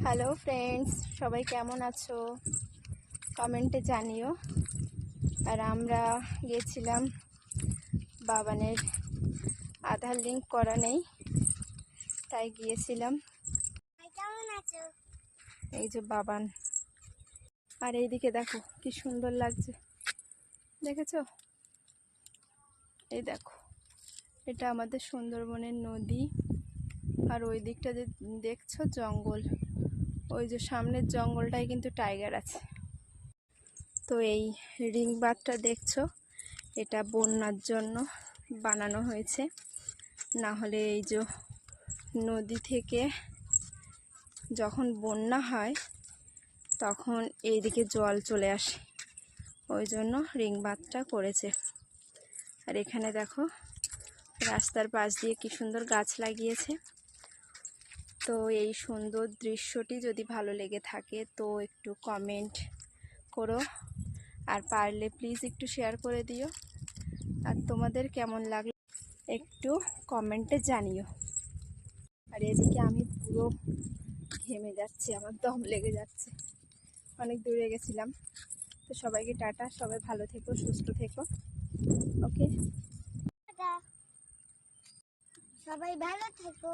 Hello friends, সবাই কেমন আছো? কমেন্টে জানিও। আর আমরা গিয়েছিলাম বাবানের আধার লিঙ্ক করা নেই, তাই গিয়েছিলাম। কেমন আছো? এই যে বাবান, আর এইদিকে দেখো কি সুন্দর লাগছে, দেখেছো? এই দেখো, এটা আমাদের সুন্দরবনের নদী। আর ওই দিকটা যে দেখছো জঙ্গল, ওই যে সামনের জঙ্গলটায় কিন্তু টাইগার আছে। তো এই রিং বাঁধটা দেখছো, এটা বন্যার জন্য বানানো হয়েছে। না হলে এই যে নদী থেকে যখন বন্যা হয় তখন এইদিকে জল চলে আসে, ওই জন্য রিং বাঁধটা করেছে। আর এখানে দেখো রাস্তার পাশ দিয়ে কি সুন্দর গাছ লাগিয়েছে। তো এই সুন্দর দৃশ্যটি যদি ভালো লেগে থাকে তো একটু কমেন্ট করো, আর পারলে প্লিজ একটু শেয়ার করে দিও। আর তোমাদের কেমন লাগলো একটু কমেন্টে জানিও। আর এদিকে আমি পুরো ঘেমে যাচ্ছি, আমার দম লেগে যাচ্ছে, অনেক দূরে গেছিলাম। তো সবাইকে টাটা, সবাই ভালো থেকো, সুস্থ থেকো। ওকে, সবাই ভালো থেকো।